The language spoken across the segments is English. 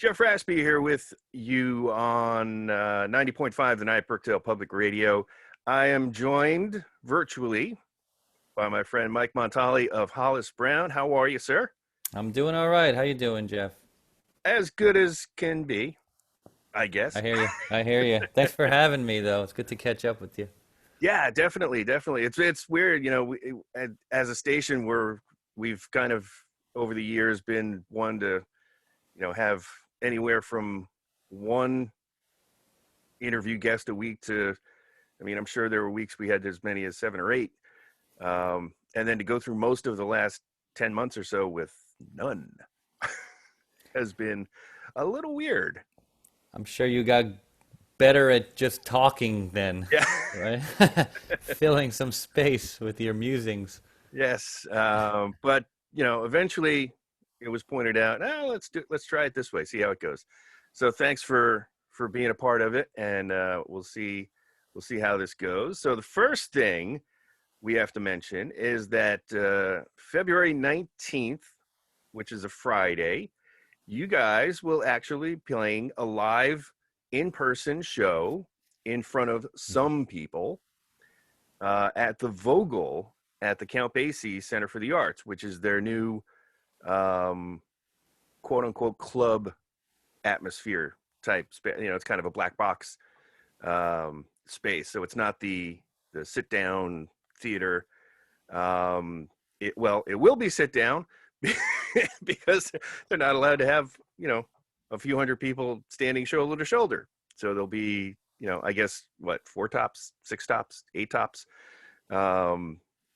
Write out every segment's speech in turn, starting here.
Jeff Raspe here with you on 90.5 The Night Brookdale Public Radio. I am joined virtually by my friend Mike Montali of Hollis Brown. How are you, sir? I'm doing all right. How you doing, Jeff? As good as can be, I guess. I hear you. I hear you. Thanks for having me, though. It's good to catch up with you. Yeah, definitely. It's weird, as a station we've kind of over the years been one to, have anywhere from one interview guest a week to, I'm sure there were weeks we had as many as 7 or 8. And then to go through most of the last 10 months or so with none has been a little weird. I'm sure you got better at just talking then, Yeah. right? Filling some space with your musings. Yes. But, eventually it was pointed out, let's try it this way, see how it goes. So thanks for being a part of it. And we'll see how this goes. So the first thing we have to mention is that February 19th, which is a Friday, you guys will actually be playing a live in-person show in front of some people at the Vogel at the Count Basie Center for the Arts, which is their new quote-unquote club atmosphere type space. It's kind of a black box space, so it's not the sit-down theater. It will be sit-down because they're not allowed to have a few hundred people standing shoulder to shoulder. So there'll be I guess 4 tops, 6 tops, 8 tops,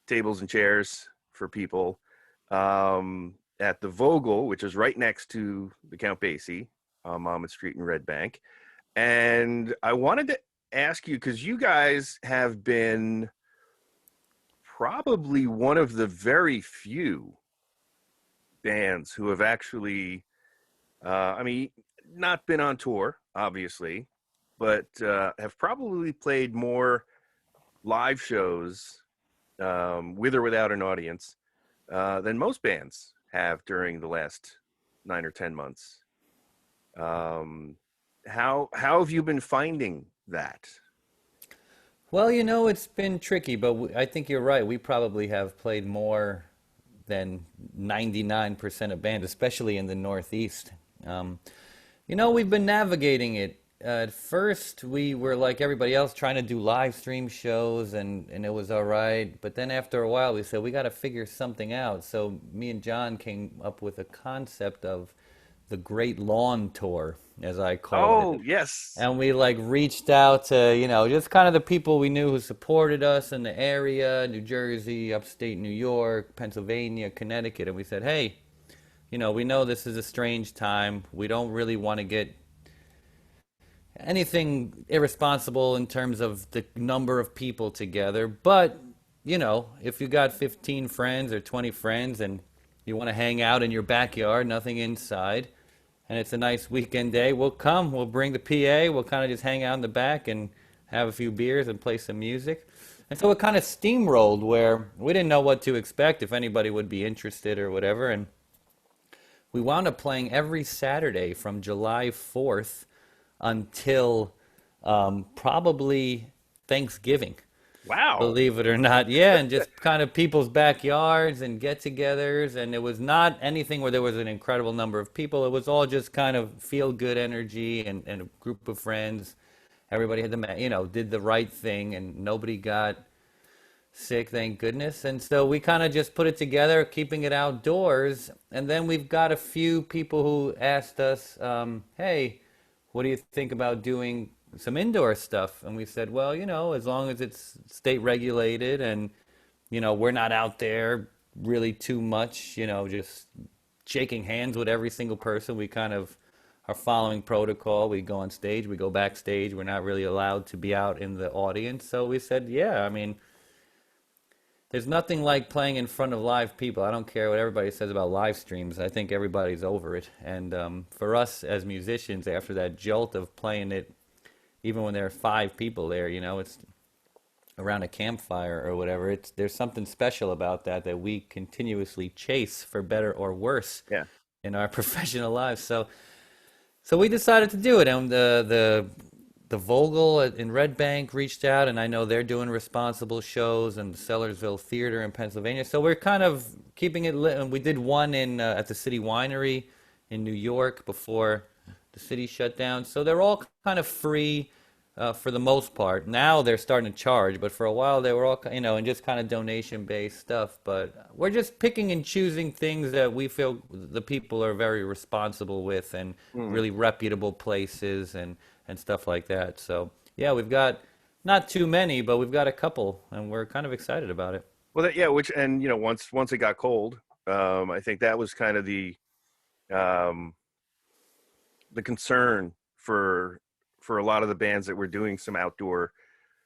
tables and chairs for people at the Vogel, which is right next to the Count Basie on Monmouth Street in Red Bank. And I wanted to ask you, because you guys have been probably one of the very few bands who have actually, not been on tour, obviously, but have probably played more live shows with or without an audience than most bands have during the last 9 or 10 months. How have you been finding that? Well, it's been tricky, but I think you're right. We probably have played more than 99% of bands, especially in the Northeast. We've been navigating it. At first, we were like everybody else trying to do live stream shows, and it was all right. But then after a while, we said, we got to figure something out. So me and John came up with a concept of the Great Lawn Tour, as I called it. Oh, yes. And we reached out to, just kind of the people we knew who supported us in the area, New Jersey, upstate New York, Pennsylvania, Connecticut. And we said, hey, we know this is a strange time. We don't really want to get anything irresponsible in terms of the number of people together. But, if you got 15 friends or 20 friends and you want to hang out in your backyard, nothing inside, and it's a nice weekend day, we'll come. We'll bring the PA. We'll kind of just hang out in the back and have a few beers and play some music. And so it kind of steamrolled where we didn't know what to expect, if anybody would be interested or whatever. And we wound up playing every Saturday from July 4th until probably Thanksgiving. Wow. Believe it or not. Yeah, and just kind of people's backyards and get-togethers. And it was not anything where there was an incredible number of people. It was all just kind of feel-good energy and a group of friends. Everybody had did the right thing, and nobody got sick, thank goodness. And so we kind of just put it together, keeping it outdoors. And then we've got a few people who asked us, hey, what do you think about doing some indoor stuff? And we said, well, as long as it's state regulated and, we're not out there really too much, just shaking hands with every single person. We kind of are following protocol. We go on stage, we go backstage. We're not really allowed to be out in the audience. So we said, yeah, there's nothing like playing in front of live people. I don't care what everybody says about live streams. I think everybody's over it. And for us as musicians, after that jolt of playing it, even when there are 5 people there, it's around a campfire or whatever, there's something special about that we continuously chase for better or worse in our professional lives. So So we decided to do it, and the Vogel in Red Bank reached out, and I know they're doing responsible shows and the Sellersville Theater in Pennsylvania. So we're kind of keeping it lit. And we did one in at the City Winery in New York before the city shut down. So they're all kind of free for the most part. Now they're starting to charge, but for a while they were all, and just kind of donation-based stuff. But we're just picking and choosing things that we feel the people are very responsible with, and Mm. really reputable places and stuff like that. So yeah, we've got not too many, but we've got a couple, and we're kind of excited about it. Well, yeah, which and once it got cold, I think that was kind of um, the concern for a lot of the bands that were doing some outdoor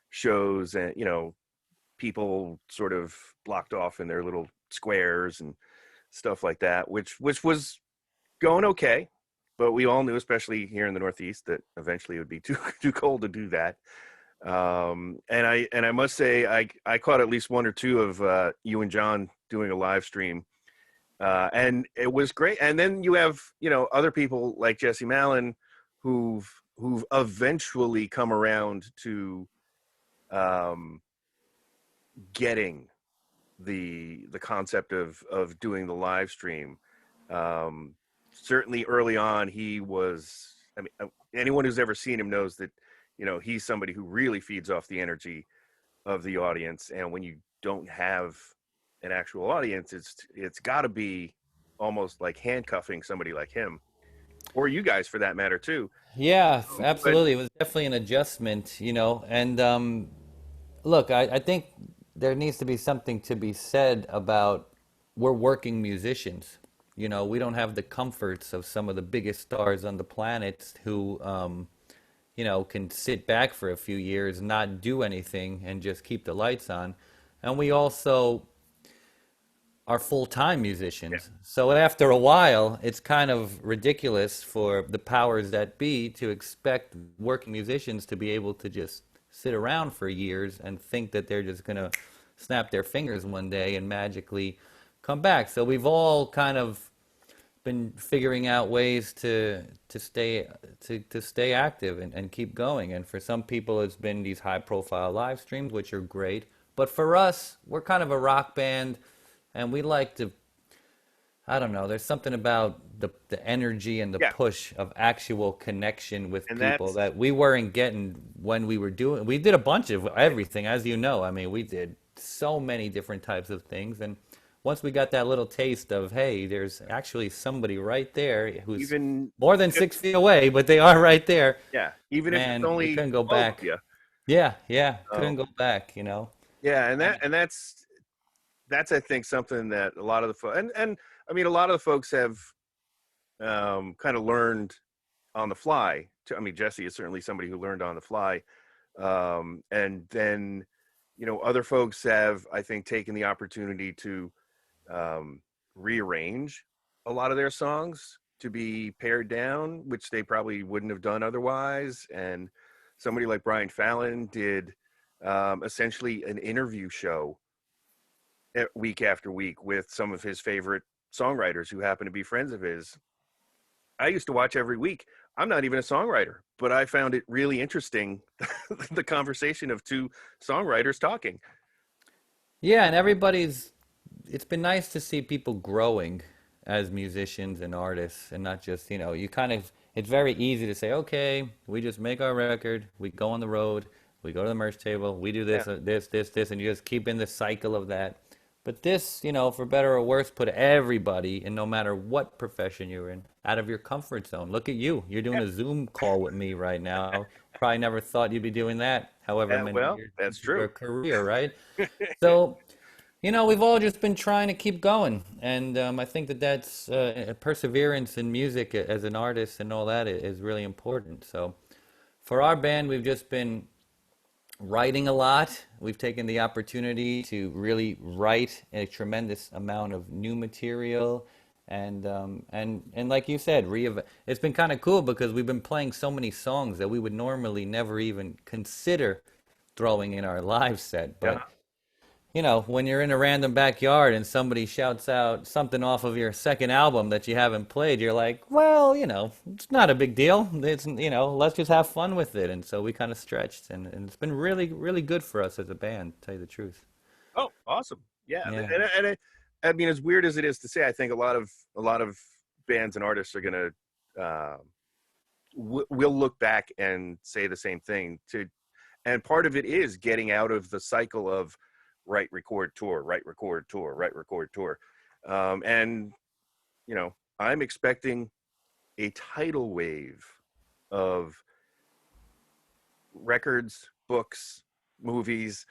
shows, and people sort of blocked off in their little squares and stuff like that, which was going okay, but we all knew, especially here in the Northeast, that eventually it would be too too cold to do that. And I must say, I caught at least one or two of you and John doing a live stream, and it was great. And then you have other people like Jesse Malin, who've eventually come around to um, getting the concept of doing the live stream. Certainly early on, he was. I mean, anyone who's ever seen him knows that he's somebody who really feeds off the energy of the audience. And when you don't have an actual audience, it's got to be almost like handcuffing somebody like him, or you guys for that matter too. Yeah, But absolutely. It was definitely an adjustment, and look, I think there needs to be something to be said about we're working musicians. We don't have the comforts of some of the biggest stars on the planet who, can sit back for a few years, not do anything, and just keep the lights on. And we also are full-time yeah, musicians. So after a while, it's kind of ridiculous for the powers that be to expect working musicians to be able to just sit around for years and think that they're just going to snap their fingers one day and magically come back. So we've all kind of been figuring out ways to stay active and keep going. And for some people, it's been these high-profile live streams, which are great. But for us, we're kind of a rock band, and we like to, I don't know, there's something about the energy and the yeah, push of actual connection with and people that's that we weren't getting when we did a bunch of everything, as you know. I mean, we did so many different types of things. And once we got that little taste of, hey, there's actually somebody right there who's even more than 6 feet away, but they are right there, yeah, even if it's man, we only couldn't go 12 of back. you. Yeah, yeah, Um, couldn't go back. yeah, and And that's I think something that a lot of the and I mean a lot of the folks have kind of learned on the fly. I mean, Jesse is certainly somebody who learned on the fly, and then other folks have, I think, taken the opportunity to um, rearrange a lot of their songs to be pared down, which they probably wouldn't have done otherwise. And somebody like Brian Fallon did essentially an interview show week after week with some of his favorite songwriters who happen to be friends of his. I used to watch every week. I'm not even a songwriter, but I found it really interesting the conversation of two songwriters talking. yeah, and it's been nice to see people growing as musicians and artists, and not just, it's very easy to say, okay, we just make our record, we go on the road, we go to the merch table, we do Yeah, this, and you just keep in the cycle of that. But this, for better or worse, put everybody, and no matter what profession you're in, out of your comfort zone. Look at you. You're doing yeah, a Zoom call with me right now. Probably never thought you'd be doing that, however yeah. many Well, years that's into your true. career, right? So, we've all just been trying to keep going, and I think that's perseverance in music as an artist and all that is really important. So, for our band, we've just been writing a lot. We've taken the opportunity to really write a tremendous amount of new material, and like you said, it's been kind of cool because we've been playing so many songs that we would normally never even consider throwing in our live set, Yeah. but when you're in a random backyard and somebody shouts out something off of your second album that you haven't played, you're like, well, it's not a big deal. Let's just have fun with it. And so we kind of stretched, and it's been really, really good for us as a band, to tell you the truth. Oh, awesome. Yeah. Yeah. I mean, as weird as it is to say, I think a lot of bands and artists are going to, will look back and say the same thing and part of it is getting out of the cycle of write, record, tour, write, record, tour, write, record, tour. And, I'm expecting a tidal wave of records, books, movies,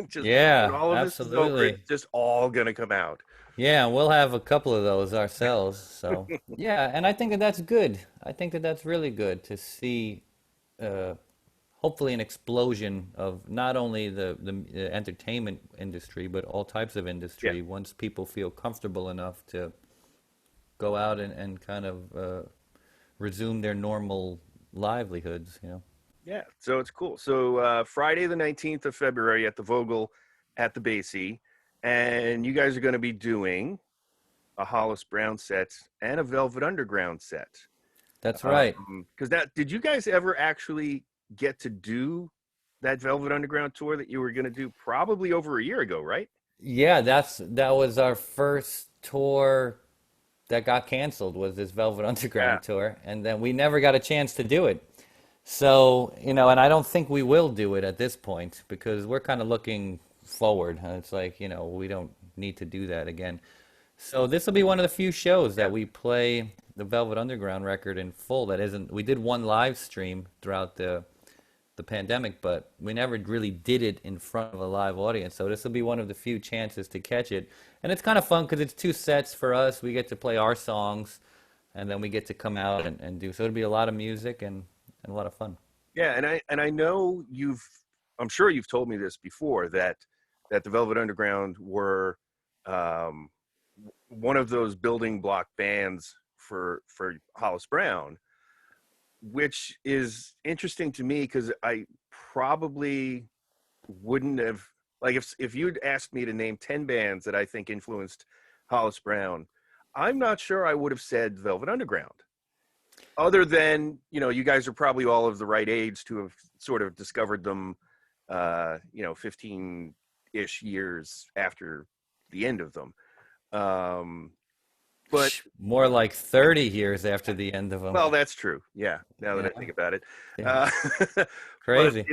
just when Yeah, all of this is over, absolutely. it's just all gonna come out. Yeah, and we'll have a couple of those ourselves. So, yeah, and I think that that's good. I think that that's really good to see, uh, hopefully, an explosion of not only the entertainment industry, but all types of Yeah, industry once people feel comfortable enough to go out and kind of resume their normal livelihoods. yeah. So it's cool. So Friday the 19th of February at the Vogel at the Basie, and you guys are going to be doing a Hollis Brown set and a Velvet Underground set. That's right. Because did you guys ever actually get to do that Velvet Underground tour that you were going to do probably over a year ago, right? Yeah, that was our first tour that got canceled was this Velvet Yeah. Underground tour, and then we never got a chance to do it. So, and I don't think we will do it at this point because we're kind of looking forward. It's like, we don't need to do that again. So this will be one of the few shows Yeah. that we play the Velvet Underground record in full. That isn't, we did one live stream throughout the pandemic, but we never really did it in front of a live audience. So this will be one of the few chances to catch it. And it's kind of fun because it's two sets for us. We get to play our songs and then we get to come out and do. So it'll be a lot of music and a lot of fun. Yeah, and I know I'm sure you've told me this before that the Velvet Underground were um, one of those building block bands for Hollis Brown, which is interesting to me because I probably wouldn't have like if you'd asked me to name 10 bands that I think influenced Hollis Brown, I'm not sure I would have said Velvet Underground. Other than, you guys are probably all of the right age to have sort of discovered them, 15-ish years after the end of them. But More like 30 years after the end of them. well, that's true. Yeah, now that I Yeah, think about it. yeah. Uh, but Crazy.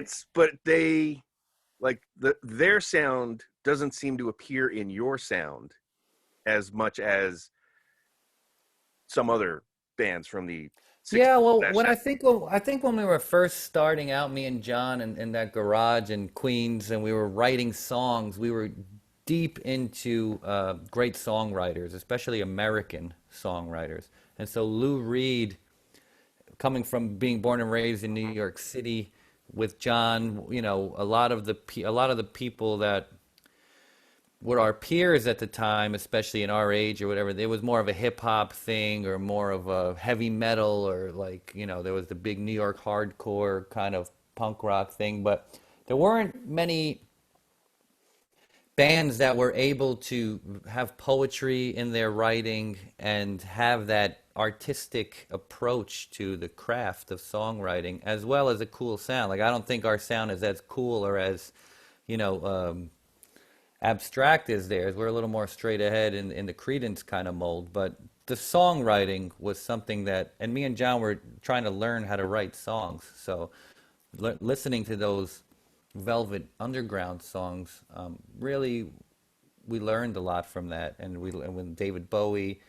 they like their sound doesn't seem to appear in your sound as much as some other bands from the 60s. Yeah, well, I think when we were first starting out, me and John in that garage in Queens, and we were writing songs, we were deep into great songwriters, especially American songwriters. And so Lou Reed, coming from being born and raised in New York City, with John, a lot of the people that were our peers at the time, especially in our age or whatever, there was more of a hip hop thing or more of a heavy metal or like, there was the big New York hardcore kind of punk rock thing, but there weren't many bands that were able to have poetry in their writing and have that artistic approach to the craft of songwriting as well as a cool sound. Like I don't think our sound is as cool or as, you know, abstract as theirs. We're a little more straight ahead in the Credence kind of mold, but the songwriting was something that, and me and John were trying to learn how to write songs. So listening to those Velvet Underground songs, really, we learned a lot from that. And when David Bowie,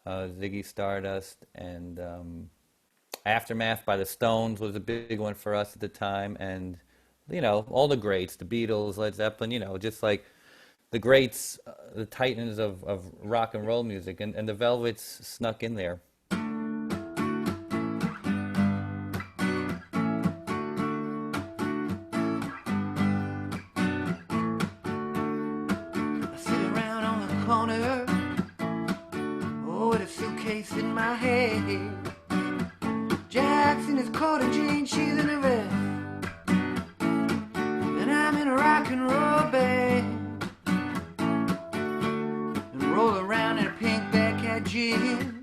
Ziggy Stardust, and Aftermath by the Stones was a big one for us at the time, and all the greats, the Beatles, Led Zeppelin, just like the greats, the titans of rock and roll music, and the Velvets snuck in there. I sit around on the corner, oh, with a suitcase in my hand. Jack's in his coat and jeans, she's in a vest, and I'm in a rock and roll band. roll around in a pink backhat gin.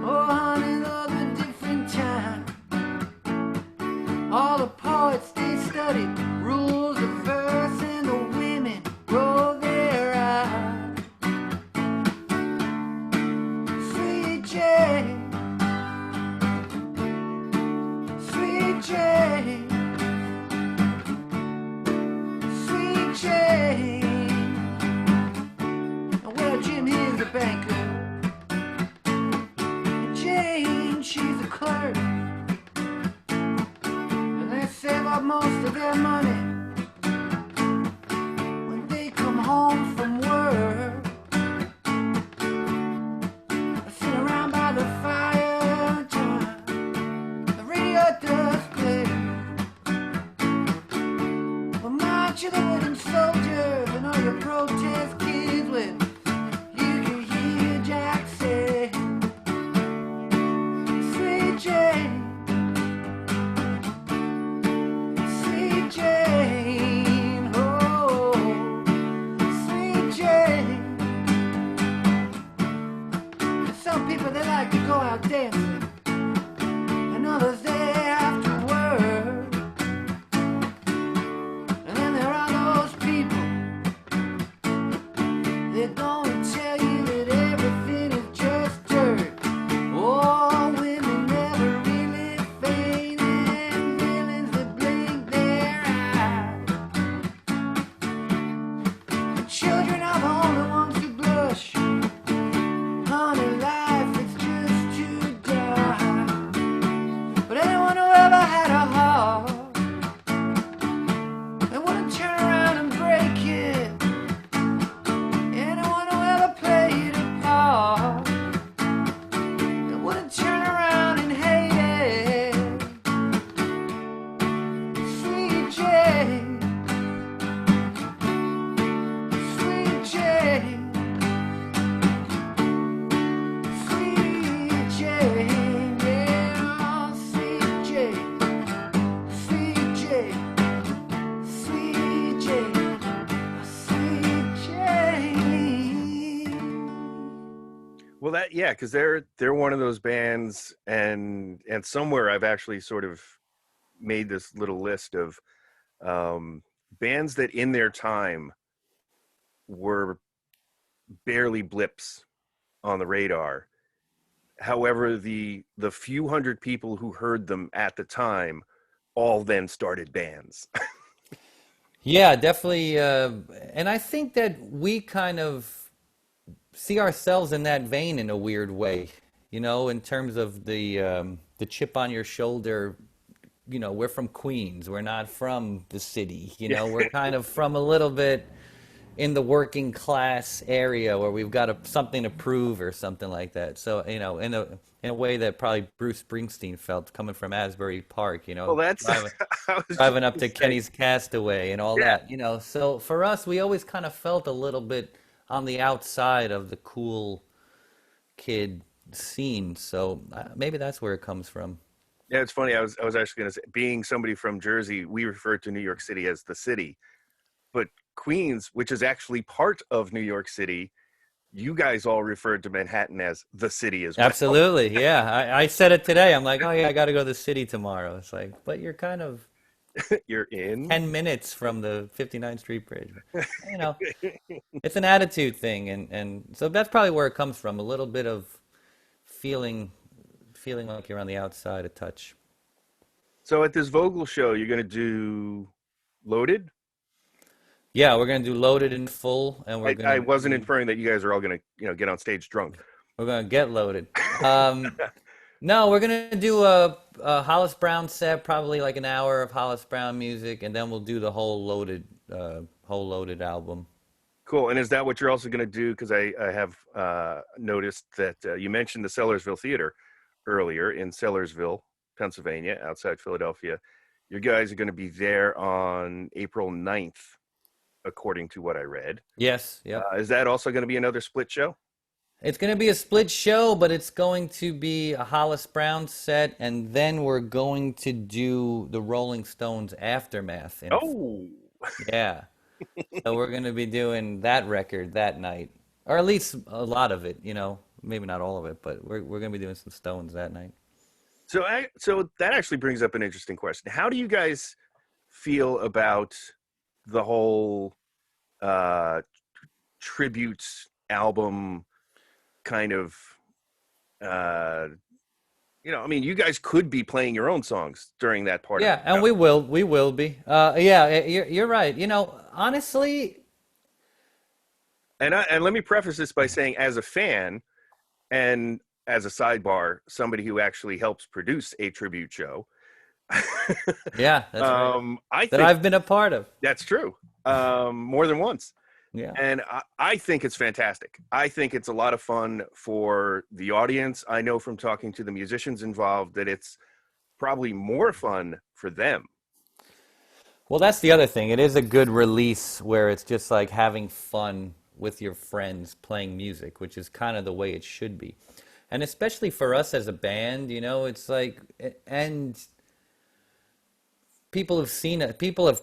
Oh, honey, those were different times. All the poets, they studied rules of verse, and the women rolled their eyes. Sweet Jane, Sweet Jane, Sweet Jane. Well, Jim, he's a banker, and Jane, she's a clerk. Save up most of their money when they come home from work. I sit around by the fire time, the radio does play. Well, march of the wooden soldiers and all your protest kids with, you can hear Jack say, Sweet Jane, Jane, oh, Sweet Jane. Some people, they like to go out dancing, and others, they have to work. And then there are those people, they're gonna tell you that everything is just dirt. Oh, women never really faint, and villains that blink their eyes. The children are the only ones who blush. Honey, life is just to die. But anyone who ever had a heart, they wouldn't turn around and break it. Anyone who ever played a part, they wouldn't turn around and hate it. Sweet Jane, Sweet Jane, Sweet Jane, yeah, Sweet Jane, Sweet Jane, Sweet Jane, Sweet Jane. Well, yeah, because they're one of those bands, and somewhere I've actually sort of made this little list of bands that in their time were barely blips on the radar. However, the few hundred people who heard them at the time all then started bands. Yeah, definitely. And I think that we kind of see ourselves in that vein in a weird way, in terms of the chip on your shoulder. We're from Queens. We're not from the city. We're kind of from a little bit in the working class area where we've got something to prove or something like that. So, in a way that probably Bruce Springsteen felt coming from Asbury Park, Well, that's driving up to Kenny's Castaway and all that, So for us, we always kind of felt a little bit on the outside of the cool kid scene. So maybe that's where it comes from. Yeah, it's funny. I was actually going to say, being somebody from Jersey, we refer to New York City as the city, but Queens, which is actually part of New York City, you guys all referred to Manhattan as the city as well. Absolutely, yeah. I said it today. I'm like, oh yeah, I got to go to the city tomorrow. It's like, but you're kind of you're in 10 minutes from the 59th Street Bridge. It's an attitude thing, and so that's probably where it comes from. A little bit of feeling like you're on the outside a touch. So at this Vogel show, you're going to do Loaded? Yeah, we're going to do Loaded in full, and we're going. I wasn't inferring that you guys are all going to, get on stage drunk. We're going to get loaded. No, we're going to do a Hollis Brown set, probably like an hour of Hollis Brown music, and then we'll do the whole Loaded album. Cool. And is that what you're also going to do? Because I have noticed that you mentioned the Sellersville Theater earlier in Sellersville, Pennsylvania, outside Philadelphia. You guys are going to be there on April 9th, according to what I read. Yes. Yeah. Is that also going to be another split show? It's going to be a split show, but it's going to be a Hollis Brown set, and then we're going to do the Rolling Stones Aftermath. Oh! Yeah. So we're going to be doing that record that night. or at least a lot of it. You know, maybe not all of it, but we're gonna be doing some Stones that night. So that actually brings up an interesting question. How do you guys feel about the whole uh, tributes album kind of? Uh, I mean, you guys could be playing your own songs during that part of Yeah, the and show. we will be. Yeah, you're right. You know, honestly, And let me preface this by saying, as a fan and as a sidebar, somebody who actually helps produce a tribute show, yeah, that's right. I That think I've been a part of. that's true, more than once. Yeah. And I think it's fantastic. I think it's a lot of fun for the audience. I know from talking to the musicians involved that it's probably more fun for them. Well, that's the other thing. It is a good release where it's just like having fun with your friends playing music, which is kind of the way it should be. And especially for us as a band, you know, it's like, and people have seen it, people have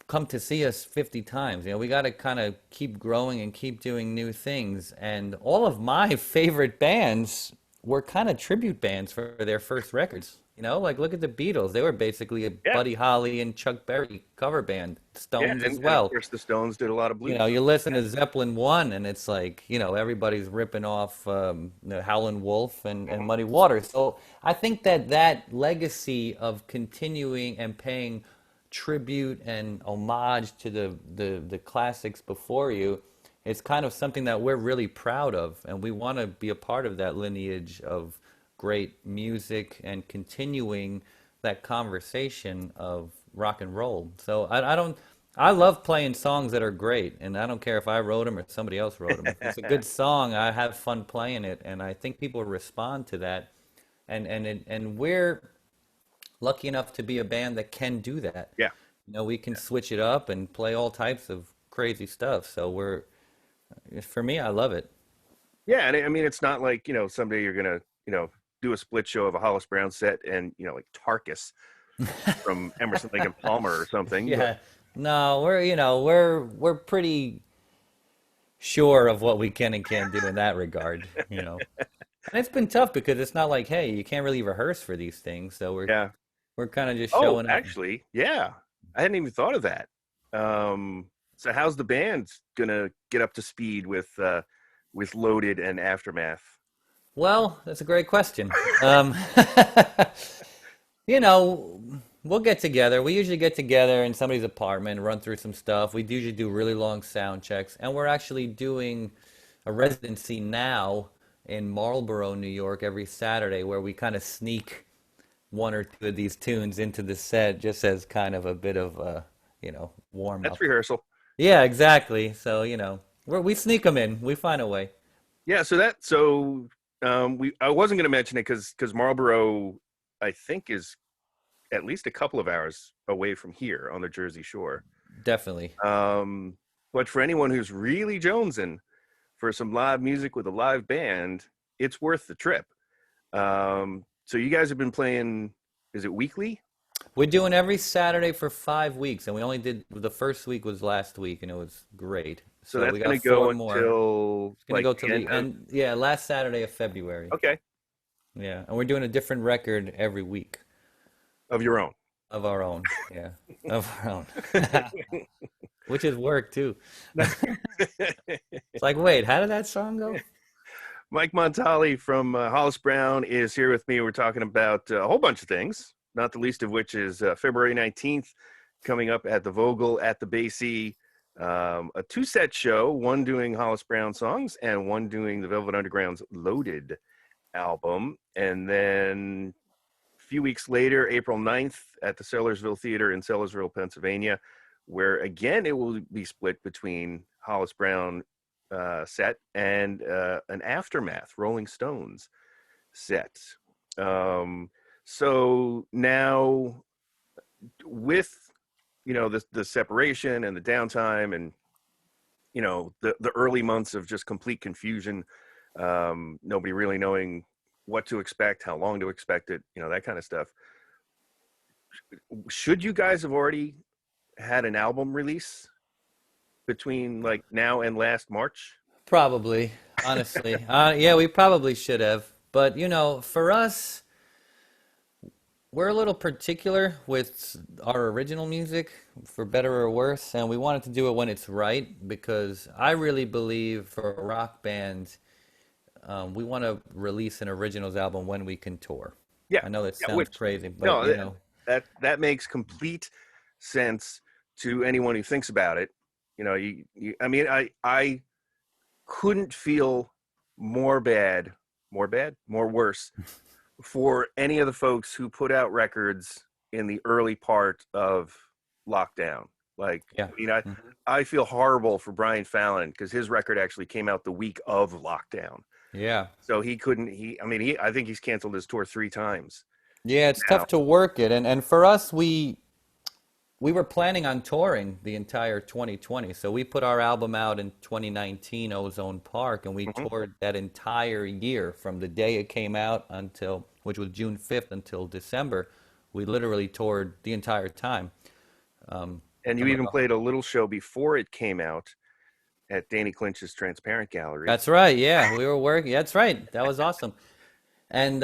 come to see us 50 times. You know, we got to kind of keep growing and keep doing new things. And all of my favorite bands were kind of tribute bands for their first records. You know, like look at the Beatles. They were basically a Yeah, Buddy Holly and Chuck Berry cover band. yeah, Stones as and of well. course the Stones did a lot of You blues know, stuff. you listen to Zeppelin 1 and it's like, you know, everybody's ripping off Howlin' Wolf and Muddy Waters. So I think that that legacy of continuing and paying tribute and homage to the classics before you is kind of something that we're really proud of. And we want to be a part of that lineage of great music and continuing that conversation of rock and roll. So I don't. I love playing songs that are great, and I don't care if I wrote them or somebody else wrote them. If it's a good song, I have fun playing it, and I think people respond to that. And we're lucky enough to be a band that can do that. Yeah, You know, we can switch it up and play all types of crazy stuff. So for me, I love it. yeah, and I mean, it's not like someday you're gonna do a split show of a Hollis Brown set and like Tarkus from Emerson, Lake and Palmer or something. But Yeah. No, we're pretty sure of what we can and can't do in that regard, you know. And it's been tough because it's not like, hey, you can't really rehearse for these things, so yeah. we're kind of just Oh, showing up. actually, yeah, I hadn't even thought of that. So how's the band gonna get up to speed with Loaded and Aftermath? Well, that's a great question. You know, we'll get together. We usually get together in somebody's apartment, run through some stuff. We usually do really long sound checks, and we're actually doing a residency now in Marlboro, New York, every Saturday, where we kind of sneak one or two of these tunes into the set, just as kind of a bit of a, warm That's up. rehearsal. Yeah, exactly. So, we sneak them in. We find a way. Yeah, I wasn't going to mention it because Marlboro, I think, is at least a couple of hours away from here on the Jersey Shore. Definitely. But for anyone who's really jonesing for some live music with a live band, it's worth the trip. So you guys have been playing, is it weekly? We're doing every Saturday for 5 weeks, and we only did the first week was last week, and it was great. So So that's we going got to go four more. until It's gonna like go till the the end of, end. Yeah, last Saturday of February. okay, Yeah, and we're doing a different record every week of your own. of our own. Yeah, of our own, which is work too. It's like, wait, how did that song go? Mike Montali from Hollis Brown is here with me. We're talking about a whole bunch of things, not the least of which is February 19th coming up at the Vogel at the Basie, a two-set show, one doing Hollis Brown songs and one doing the Velvet Underground's Loaded album. And then a few weeks later, April 9th at the Sellersville Theater in Sellersville, Pennsylvania, where again it will be split between Hollis Brown set and an Aftermath Rolling Stones set. So now with the separation and the downtime and the early months of just complete confusion, nobody really knowing what to expect, how long to expect it, that kind of stuff. Should you guys have already had an album release between like now and last March? Probably, honestly. Yeah, we probably should have. But, for us, we're a little particular with our original music, for better or worse, and we wanted to do it when it's right because I really believe for a rock band, we want to release an originals album when we can tour. Yeah, I know that yeah. sounds Which crazy, but, no, that makes complete sense to anyone who thinks about it. I mean, I couldn't feel more bad, more worse for any of the folks who put out records in the early part of lockdown. Like, yeah. I mean, I feel horrible for Brian Fallon because his record actually came out the week of lockdown. Yeah. So he couldn't, I think he's canceled his tour 3 times Yeah, it's now. tough to work it. And for us, we were planning on touring the entire 2020. So we put our album out in 2019, Ozone Park, and we Mhm. toured that entire year from the day it came out until, which was June 5th, until December. We literally toured the entire time. And you Some of even the- played a little show before it came out at Danny Clinch's Transparent Gallery. That's right. Yeah, we were working. That's right. That was awesome. And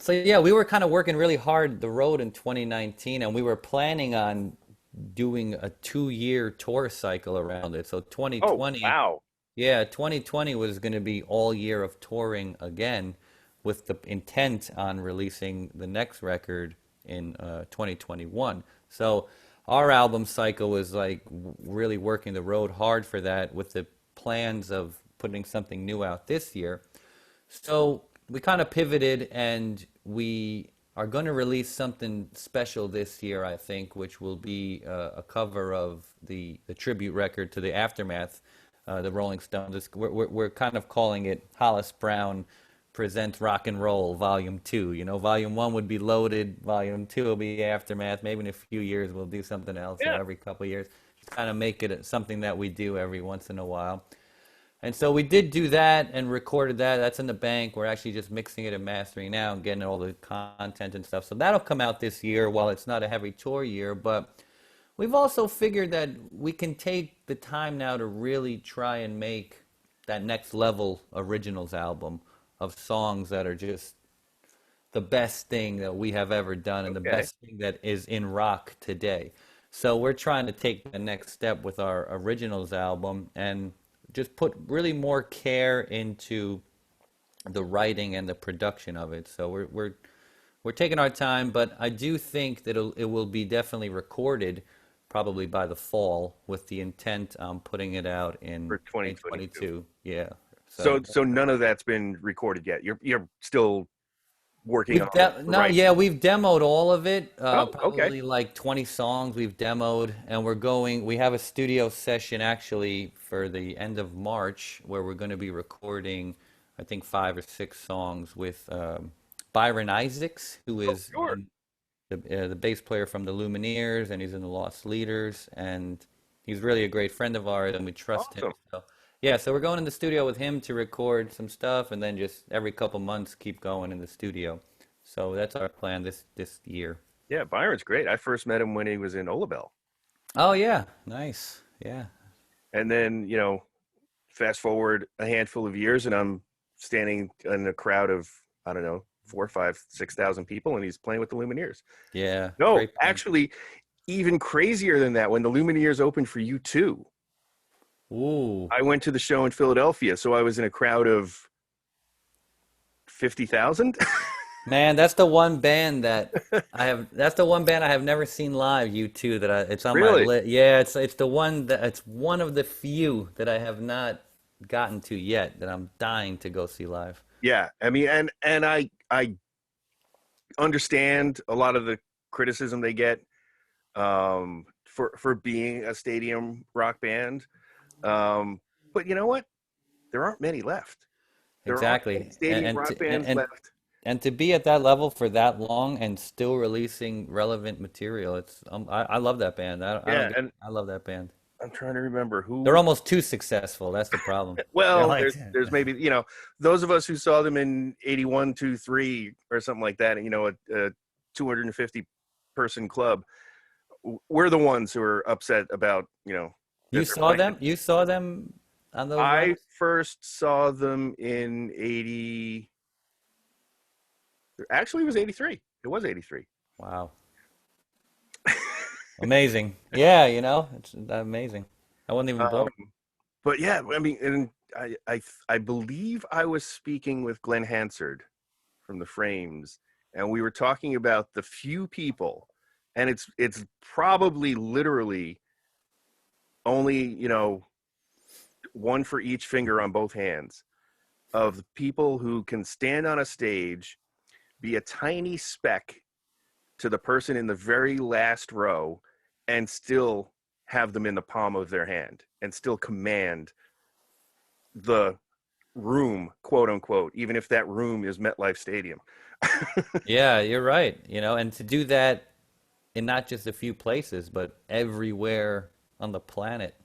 so, yeah, we were kind of working really hard the road in 2019, and we were planning on doing a 2-year tour cycle around it. So Oh, 2020, wow. yeah, 2020 was going to be all year of touring again with the intent on releasing the next record in 2021. So our album cycle was like really working the road hard for that with the plans of putting something new out this year. So we kind of pivoted and we are going to release something special this year, I think, which will be a cover of the tribute record to the Aftermath, the Rolling Stones. We're kind of calling it Hollis Brown Presents Rock and Roll Volume 2. Volume 1 would be Loaded, Volume 2 will be Aftermath. Maybe in a few years we'll do something else, or Yeah. every couple of years. Just kind of make it something that we do every once in a while. And so we did do that and recorded that. That's in the bank. We're actually just mixing it and mastering now and getting all the content and stuff. So that'll come out this year while it's not a heavy tour year. But we've also figured that we can take the time now to really try and make that next level originals album of songs that are just the best thing that we have ever done and the Okay. best thing that is in rock today. So we're trying to take the next step with our originals album and just put really more care into the writing and the production of it. So we're taking our time, but I do think that it will be definitely recorded probably by the fall with the intent on putting it out in For 2022. 2022. Yeah. So none of that's been recorded yet. You're still working We've on the no, writing. yeah, we've demoed all of it. Oh, okay. Probably like 20 songs we've demoed, and we have a studio session actually for the end of March where we're going to be recording, I think 5 or 6 songs with Byron Isaacs, who is Sure. the bass player from the Lumineers, and he's in the Lost Leaders, and he's really a great friend of ours, and we trust him. Awesome. So, yeah, so we're going in the studio with him to record some stuff, and then just every couple months keep going in the studio. So that's our plan this year. Yeah, Byron's great. I first met him when he was in Olabelle. Oh yeah, nice. Yeah. And then, fast forward a handful of years and I'm standing in a crowd of, I don't know, 4, 5, 6,000 people and he's playing with the Lumineers. Yeah. No, Great band. actually, even crazier than that, when the Lumineers opened for U2, Ooh. I went to the show in Philadelphia. So I was in a crowd of 50,000. Man, that's the one band that that's the one band I have never seen live, U2, it's on my Really? list. Yeah, it's the one it's one of the few that I have not gotten to yet that I'm dying to go see live. Yeah. I mean, and I understand a lot of the criticism they get for being a stadium rock band. But you know what? There aren't many left. There aren't Exactly. many stadium And rock to, bands left. and to be at that level for that long and still releasing relevant material, I love that band. Yeah, and I love that band. I'm trying to remember who. They're almost too successful. That's the problem. Well, They're like- there's maybe those of us who saw them in 81, 2, 3 or something like that. A 250 person club. We're the ones who are upset about You that they're saw playing. them? You saw them on those I runs? first saw them in 80. Actually, it was 83. It was 83. Wow. Amazing. Yeah, it's amazing. I wasn't even born. Um, but yeah, I mean, and I believe I was speaking with Glenn Hansard from the Frames, and we were talking about the few people, and it's probably literally only one for each finger on both hands of the people who can stand on a stage, be a tiny speck to the person in the very last row, and still have them in the palm of their hand and still command the room, quote unquote, even if that room is MetLife Stadium. Yeah, you're right. And to do that in not just a few places, but everywhere on the planet.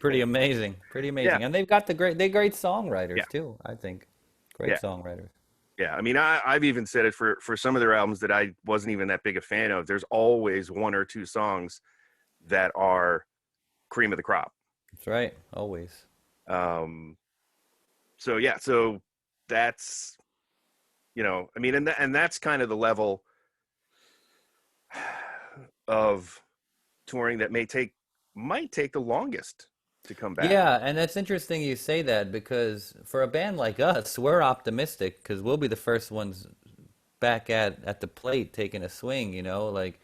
Pretty amazing. Pretty Yeah, amazing. And they're great yeah, songwriters too, I think. Great yeah, songwriters. yeah. I mean, I've even said it for some of their albums that I wasn't even that big a fan of. There's always one or two songs that are cream of the crop. That's right. Always. Um, so yeah, so that's I mean, and that's kind of the level of touring that might take the longest to come back. Yeah, and that's interesting you say that because for a band like us, we're optimistic because we'll be the first ones back at the plate taking a swing, like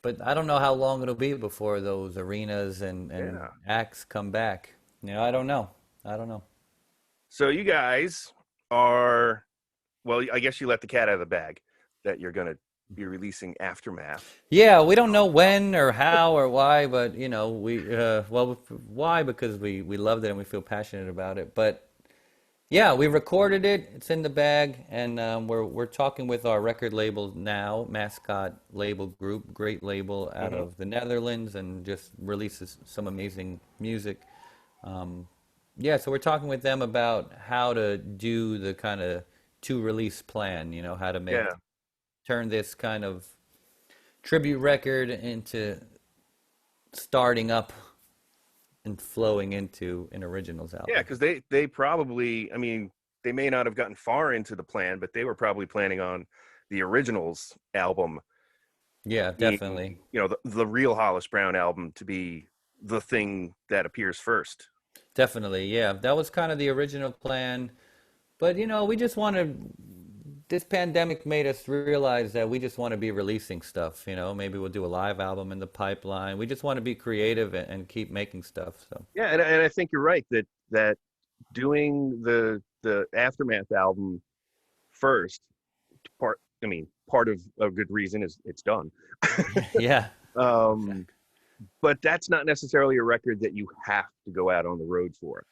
but I don't know how long it'll be before those arenas and Yeah. acts come back. I don't know. I don't know. So you guys are, well, I guess you let the cat out of the bag that you're going to be releasing Aftermath. Yeah, we don't know when or how or why, but why? Because we loved it and we feel passionate about it. But yeah, we recorded it. It's in the bag, and we're talking with our record label now, Mascot Label Group, great label out Hmm. of the Netherlands, and just releases some amazing music. Um, yeah, so we're talking with them about how to do the kind of two release plan. How to Yeah. turn this kind of tribute record into starting up and flowing into an originals Yeah. album. Cause they probably, I mean, they may not have gotten far into the plan, but they were probably planning on the originals album Yeah, being, definitely. the real Hollis Brown album to be the thing that appears first. Definitely. Yeah, that was kind of the original plan. But we just want to this pandemic made us realize that we just want to be releasing stuff, maybe we'll do a live album in the pipeline. We just want to be creative and keep making stuff. So, Yeah. And I think you're right that doing the Aftermath album first, I mean, part of a good reason is it's done. yeah. um, Exactly. but that's not necessarily a record that you have to go out on the road for.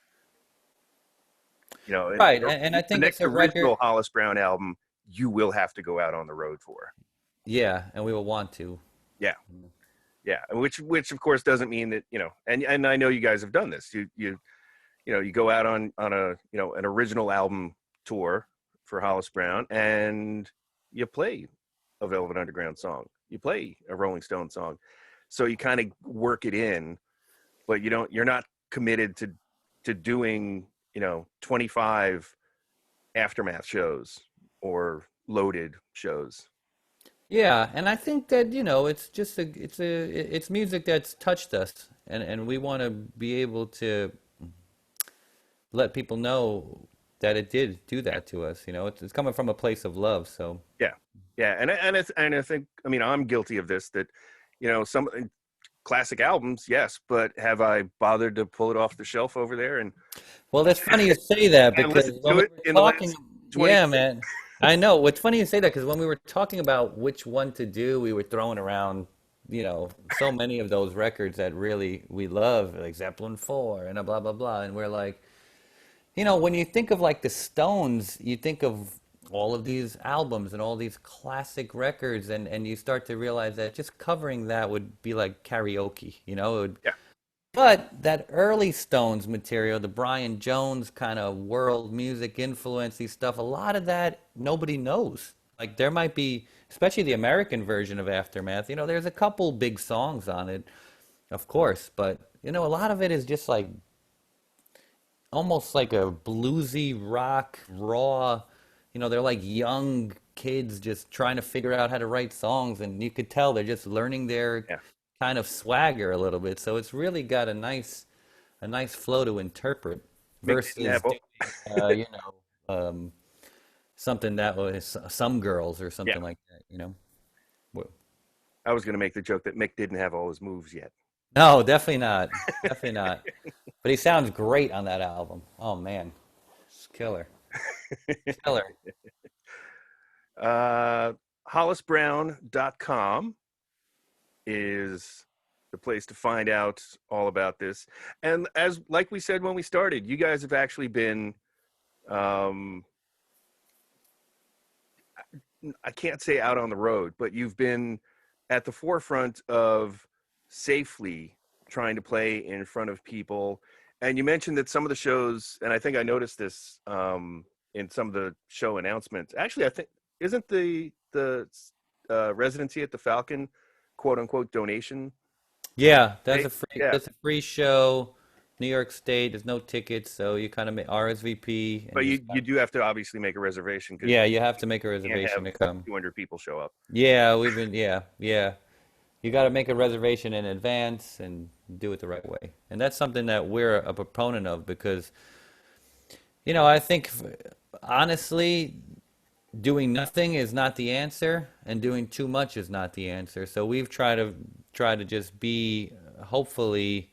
Right. And I The think it's next a record. original Hollis Brown album, you will have to go out on the road for. Yeah, and we will want to. Yeah, yeah. Which of course doesn't mean that and I know you guys have done this. You go out on a an original album tour for Hollis Brown, and you play a Velvet Underground song, you play a Rolling Stone song, so you kind of work it in, but you're not committed to doing 25 Aftermath shows or loaded shows. Yeah, and I think that, it's just it's music that's touched us and we want to be able to let people know that it did do Yeah, that to us. It's coming from a place of love, so yeah, yeah. And I think, I mean, I'm guilty of this, that some classic albums, yes, but have I bothered to pull it off the shelf over there well, it's funny you say that and because listen when to we it were in the talking, last 20 yeah, man, I know. It's funny you say that because when we were talking about which one to do, we were throwing around, so many of those records that really we love, like Zeppelin 4 and a blah blah blah, and we're like, when you think of like the Stones, you think of all of these albums and all these classic records, and you start to realize that just covering that would be like karaoke, It would, yeah, but that early Stones material, the Brian Jones kind of world music influencey stuff, a lot of that nobody knows. Like there might be, especially the American version of Aftermath, there's a couple big songs on it, of course, but a lot of it is just like almost like a bluesy rock, raw. They're like young kids just trying to figure out how to write songs, and you could tell they're just learning their Yeah. kind of swagger a little bit. So it's really got a nice flow to interpret Mick didn't versus have all, doing, something that was some girls or yeah. something like that. Well, I was going to make the joke that Mick didn't have all his moves yet. no, definitely not. Definitely not. But he sounds great on that album. Oh man, it's killer, killer. HollisBrown.com is the place to find out all about this. And like we said when we started, you guys have actually been, I can't say out on the road, but you've been at the forefront of safely trying to play in front of people. And you mentioned that some of the shows, and I think I noticed this in some of the show announcements. Actually, I think isn't the residency at the Falcon, quote unquote, donation? Yeah, Yeah, that's a free show. New York State, there's no tickets, so you kind of RSVP and but you you just do have to obviously make a reservation because yeah, you have to make a you can't reservation have to come. 200 people show up. Yeah, yeah. You got to make a reservation in advance and do it the right way. And that's something that we're a proponent of because, I think honestly, doing nothing is not the answer, and doing too much is not the answer. So we've tried to just be hopefully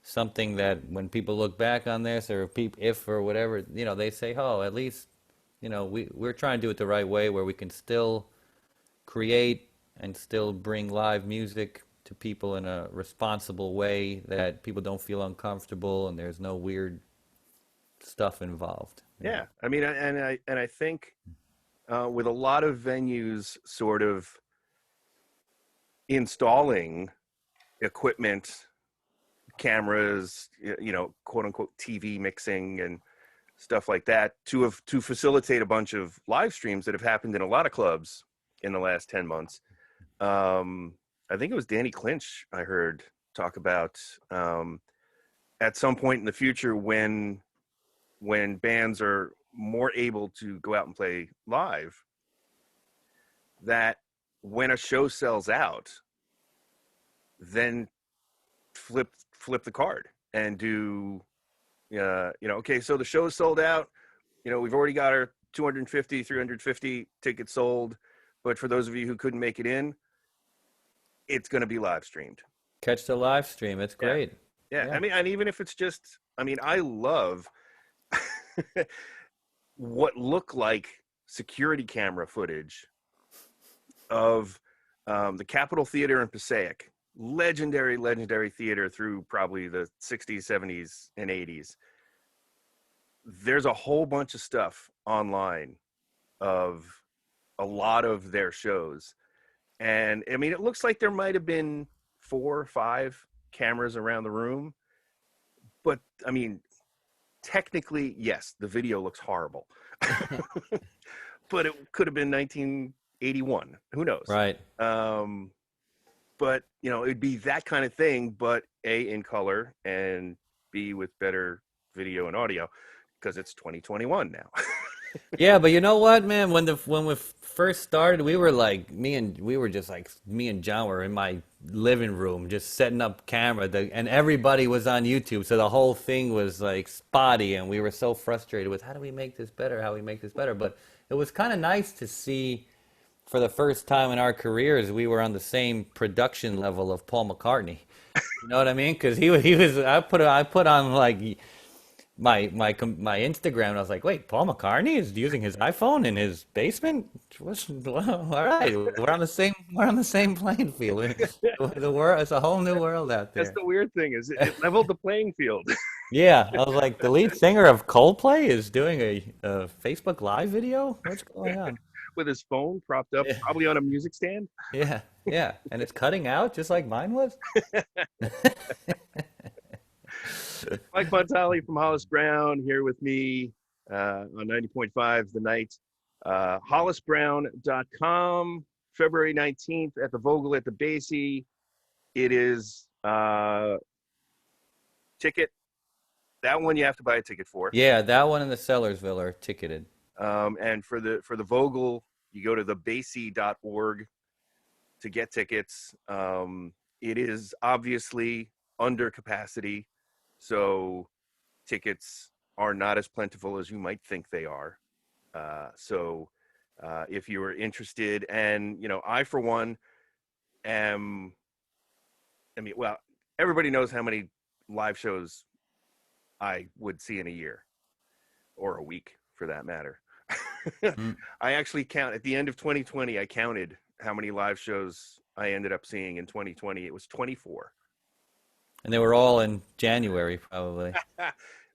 something that when people look back on this or if or whatever, they say, oh, at least, we're trying to do it the right way where we can still create and still bring live music to people in a responsible way that people don't feel uncomfortable and there's no weird stuff involved. Yeah, I mean, and I think with a lot of venues sort of installing equipment, cameras, quote unquote TV mixing and stuff like that to facilitate a bunch of live streams that have happened in a lot of clubs in the last 10 months. I think it was Danny Clinch I heard talk about at some point in the future when bands are more able to go out and play live, that when a show sells out, then flip the card and do, okay, so the show's sold out. We've already got our 250, 350 tickets sold. But for those of you who couldn't make it in, it's going to be live streamed. Catch the live stream. It's great. Yeah. Yeah. I mean, and even if it's just, I love what looked like security camera footage of the Capitol Theater in Passaic, legendary theater through probably the 60s, 70s, and 80s. There's a whole bunch of stuff online of a lot of their shows. And it looks like there might have been 4 or 5 cameras around the room. But technically, yes, the video looks horrible. But it could have been 1981. Who knows? Right. But, it'd be that kind of thing, but A, in color, and B, with better video and audio, because it's 2021 now. Yeah, but you know what, man? When we first started, we were like me and John were in my living room just setting up camera, and everybody was on YouTube, so the whole thing was like spotty, and we were so frustrated with how do we make this better? How do we make this better? But it was kind of nice to see, for the first time in our careers, we were on the same production level of Paul McCartney. You know what I mean? Because he was. I put on like my Instagram, and I was like, wait, Paul McCartney is using his iPhone in his basement? All right, we're on the same playing field. The world, it's a whole new world out there. That's the weird thing, is it leveled the playing field. Yeah, I was like, the lead singer of Coldplay is doing a Facebook Live video? What's going on? With his phone propped up, Yeah. probably on a music stand. Yeah, and it's cutting out just like mine was. Mike Montali from Hollis Brown here with me on 90.5 The Night. HollisBrown.com, February 19th at the Vogel at the Basie. It is ticket That one you have to buy a ticket for. Yeah, that one and the Sellersville are ticketed. And for the Vogel, you go to thebasie.org to get tickets. It is obviously under capacity, so tickets are not as plentiful as you might think they are. So if you are interested, and I for one am, well, everybody knows how many live shows I would see in a year or a week for that matter. Mm. I actually count at the end of 2020, I counted how many live shows I ended up seeing in 2020. It was 24. And they were all in January, probably.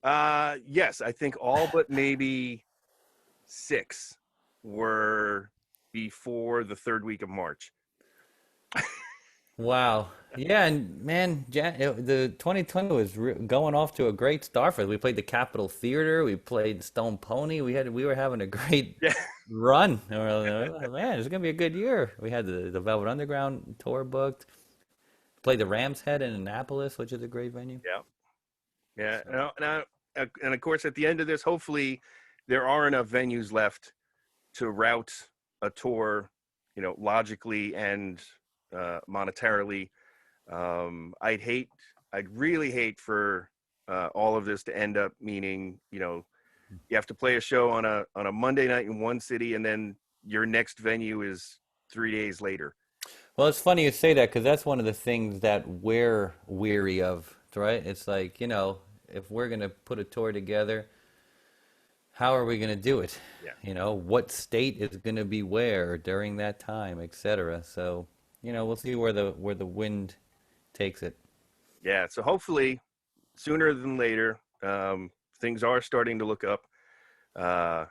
Yes, I think all but maybe 6 were before the third week of March. Wow. Yeah, and man, the 2020 was going off to a great start for us. We played the Capitol Theater. We played Stone Pony. We were having a great Yeah. run. And we're like, man, it's gonna be a good year. We had the Velvet Underground tour booked. Played the Ram's Head in Annapolis, which is a great venue. Yeah. Yeah. So, And of course, at the end of this, hopefully there are enough venues left to route a tour, logically and monetarily. I'd really hate for all of this to end up meaning, you have to play a show on a Monday night in one city, and then your next venue is 3 days later. well, it's funny you say that because that's one of the things that we're weary of, right? It's like, if we're gonna put a tour together, how are we going to do it? Yeah. What state is going to be where during that time, etc. So, we'll see where the wind takes it. Yeah. So hopefully sooner than later, things are starting to look up a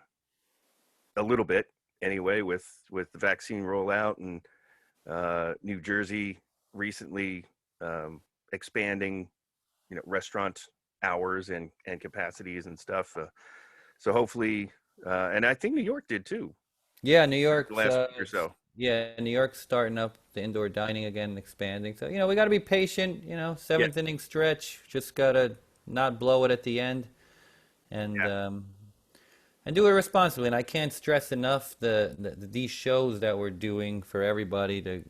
little bit anyway with the vaccine rollout, and New Jersey recently expanding, restaurant hours and capacities and stuff. So hopefully, and I think New York did too. Yeah, New York's The last week or so. yeah, New York's starting up the indoor dining again and expanding. So, we got to be patient, seventh inning stretch, just got to not blow it at the end and Yeah. and do it responsibly. And I can't stress enough these shows that we're doing for everybody to,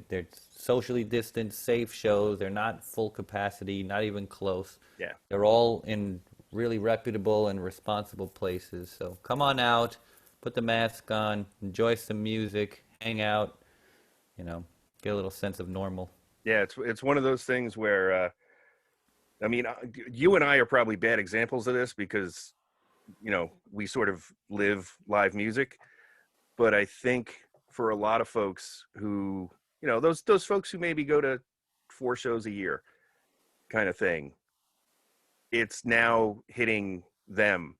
they're socially distanced, safe shows. They're not full capacity, not even close. Yeah. They're all in really reputable and responsible places. So come on out, put the mask on, enjoy some music, hang out, get a little sense of normal. Yeah. It's one of those things where, you and I are probably bad examples of this because, we sort of live live music, but I think for a lot of folks who, those folks who maybe go to 4 shows a year kind of thing, it's now hitting them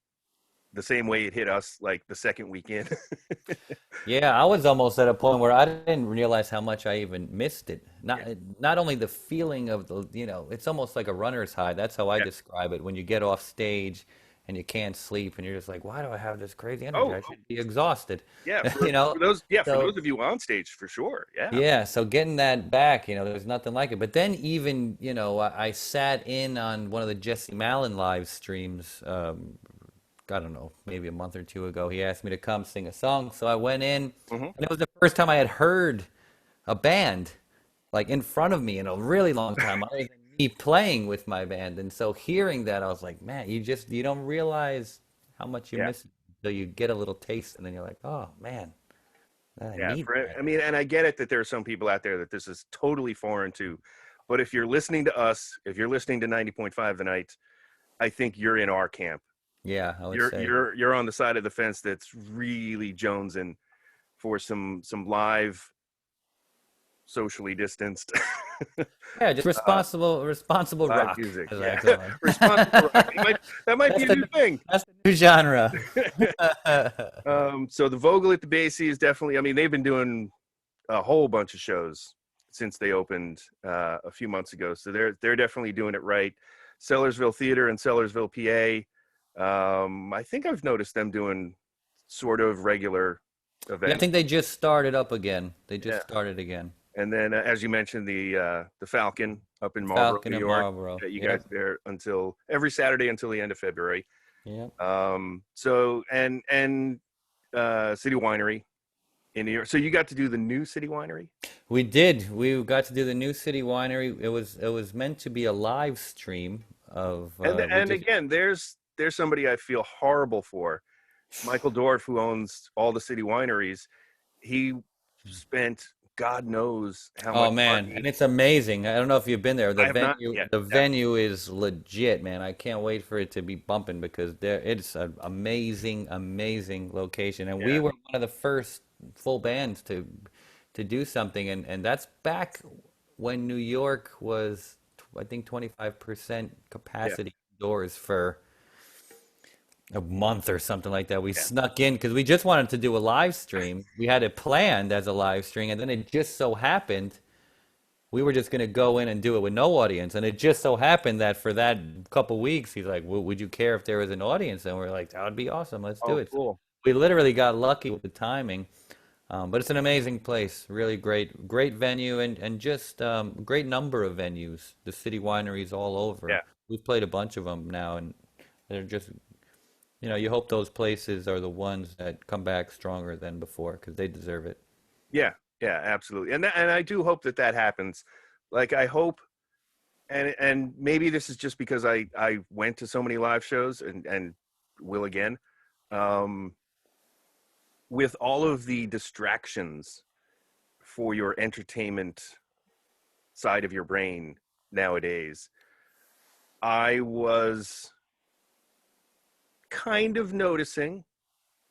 the same way it hit us, like the second weekend. Yeah, I was almost at a point where I didn't realize how much I even missed it. Not only the feeling of it's almost like a runner's high. That's how I Yeah. describe it. When you get off stage and you can't sleep and you're just like, why do I have this crazy energy? Oh, I should be exhausted. yeah. You know? For So those of you on stage, for sure. Yeah. yeah, so getting that back, there's nothing like it. But then even, I sat in on one of the Jesse Malin live streams, I don't know, maybe a month or two ago. He asked me to come sing a song. So I went in, Hmm. and it was the first time I had heard a band like in front of me in a really long time, other than me playing with my band. And so hearing that, I was like, man, you don't realize how much you Yeah. miss it until you get a little taste, and then you're like, oh man, I Yeah. need that. And I get it that there are some people out there that this is totally foreign to, but if you're listening to us, if you're listening to 90.5 tonight, I think you're in our camp. Yeah, I would You're say. you're on the side of the fence that's really jonesing for some live, socially distanced Yeah, just responsible live rock, music. as I Yeah. call it. Responsible rock. That might be That's a new thing. That's the new genre. So the Vogel at the Basie is definitely, they've been doing a whole bunch of shows since they opened a few months ago. So they're definitely doing it right. Sellersville Theater in Sellersville, PA. I think I've noticed them doing sort of regular Yeah, I events. think they just started up again. They Yeah. just started again. And then, as you mentioned, the Falcon up in Marlboro, Falcon New and York. Marlboro. You Yep. guys there until every Saturday until the end of February. Yep. So and City Winery in New York. So you got to do the new City Winery? We did. We got to do the new City Winery. It was meant to be a live stream of. And again, there's somebody I feel horrible for. Michael Dorff, who owns all the City Wineries, he spent God knows how much Oh man, money. and it's amazing. I don't know if you've been there. I have not yet. The venue is legit, man. I can't wait for it to be bumping because it's an amazing, amazing location. And we Yeah. were one of the first full bands to do something, and that's back when New York was, I think, 25% capacity doors for a month or something like that. We snuck in because we just wanted to do a live stream. We had it planned as a live stream, and then it just so happened we were just going to go in and do it with no audience. And it just so happened that for that couple weeks, he's like, would you care if there was an audience? And we're like, that would be awesome. Let's do Oh, it. cool. We literally got lucky with the timing. But it's an amazing place, really great venue, and just great number of venues. The city wineries all over. Yeah. We've played a bunch of them now, and they're just, you hope those places are the ones that come back stronger than before because they deserve it. Yeah, absolutely. And I do hope that happens. Like I hope, and maybe this is just because I went to so many live shows and will again. With all of the distractions for your entertainment side of your brain nowadays, I was kind of noticing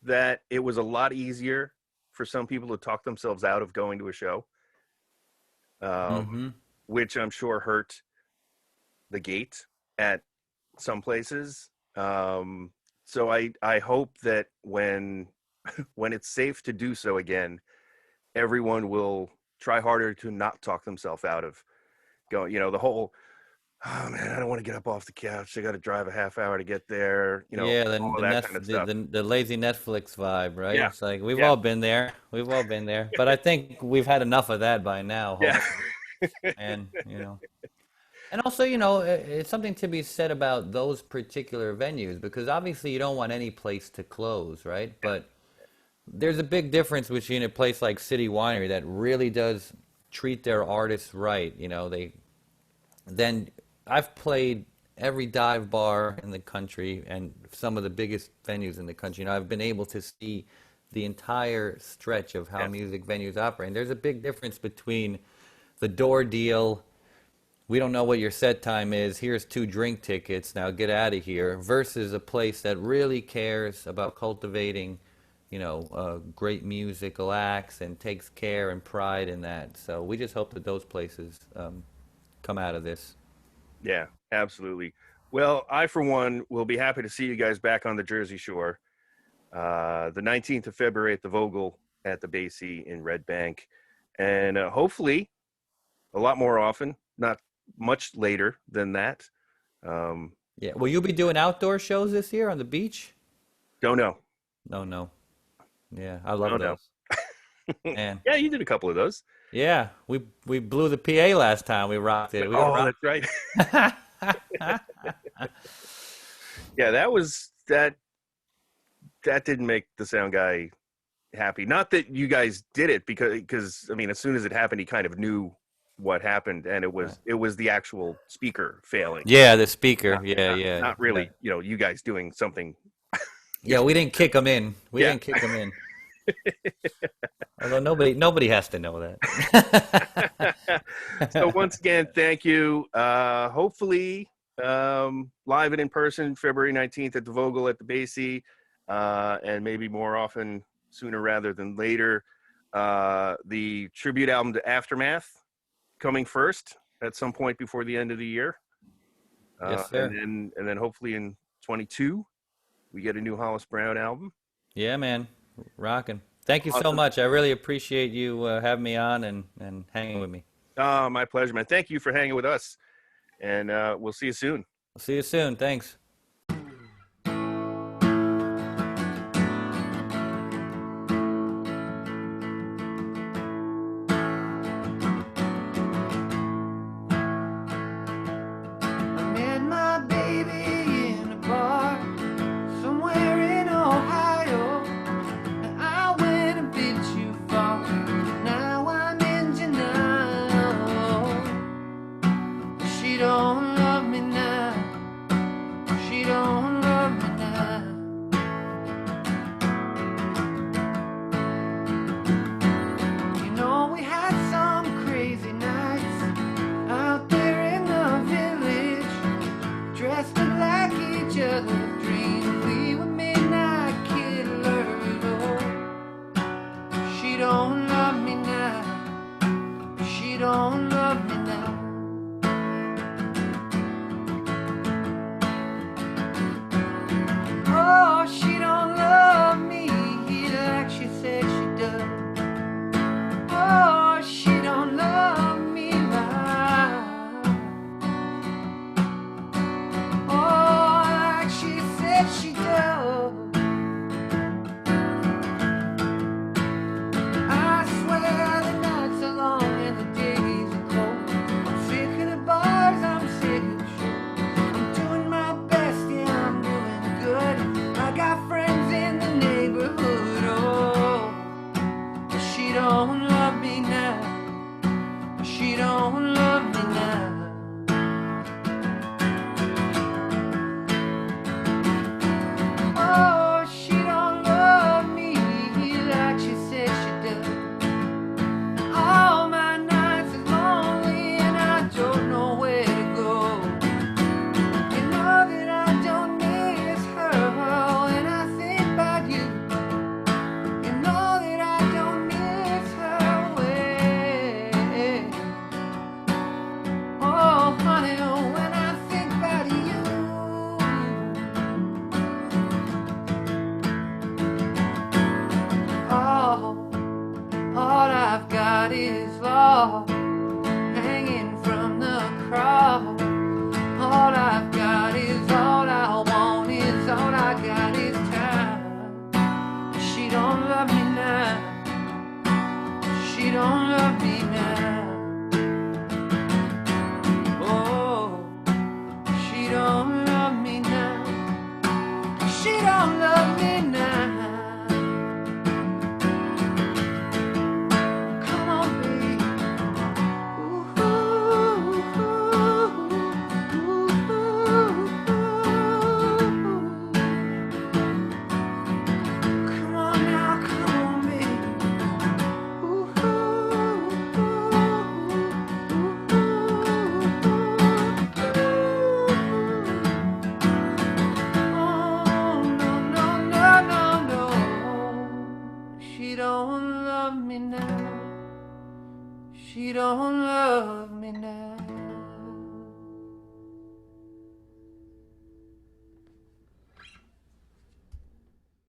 that it was a lot easier for some people to talk themselves out of going to a show, which I'm sure hurt the gate at some places. So I hope that when it's safe to do so again, everyone will try harder to not talk themselves out of going, the whole, oh man, I don't want to get up off the couch. I got to drive a half hour to get there. Yeah, all of that kind of stuff. the lazy Netflix vibe, right? Yeah. It's like we've all been there. We've all been there. But I think we've had enough of that by now. Yeah. And and also, it's something to be said about those particular venues because obviously you don't want any place to close, right? But there's a big difference between a place like City Winery that really does treat their artists right. Then I've played every dive bar in the country and some of the biggest venues in the country. I've been able to see the entire stretch of how music venues operate. And there's a big difference between the door deal, we don't know what your set time is, here's 2 drink tickets, now get out of here, versus a place that really cares about cultivating, great musical acts and takes care and pride in that. So we just hope that those places come out of this. Yeah, absolutely. Well, I, for one, will be happy to see you guys back on the Jersey Shore. The 19th of February at the Vogel at the Basie in Red Bank. And hopefully a lot more often, not much later than that. Yeah. Will you be doing outdoor shows this year on the beach? Don't know. No. Yeah, I love those. Man. Yeah, you did a couple of those. Yeah, we blew the PA last time. We rocked it. That's right. Yeah, that didn't make the sound guy happy. Not that you guys did it because I mean, as soon as it happened, he kind of knew what happened, and it was the actual speaker failing. Yeah, the speaker. Not really. You guys doing something. Yeah, we didn't kick him in. We didn't kick him in. Although nobody has to know that. So once again, thank you. Hopefully, live and in person, February 19th at the Vogel at the Basie, and maybe more often sooner rather than later. The tribute album to Aftermath coming first at some point before the end of the year. Yes, sir. And then hopefully in 22, we get a new Hollis Brown album. Yeah, man. Rocking. Thank you so much. I really appreciate you having me on and hanging with me. My pleasure, man. Thank you for hanging with us. And we'll see you soon. I'll see you soon. Thanks. She don't love me now. She don't love me now. Oh, she don't love me like she said she does. All my nights are lonely and I don't know where to go. You know that I don't miss her when I think about you. You know that I don't miss her way. Oh, honey, when I think about you. All I've got is love hanging from the cross. All I've got is all I want is all I got is time. She don't love me now. She don't love me now. Oh, she don't love me now. She don't love me now. Come on, baby. Ooh, ooh, ooh, come on now, come on, baby. Ooh, oh, no, no, no, no, no. She don't love me now. She don't love me now.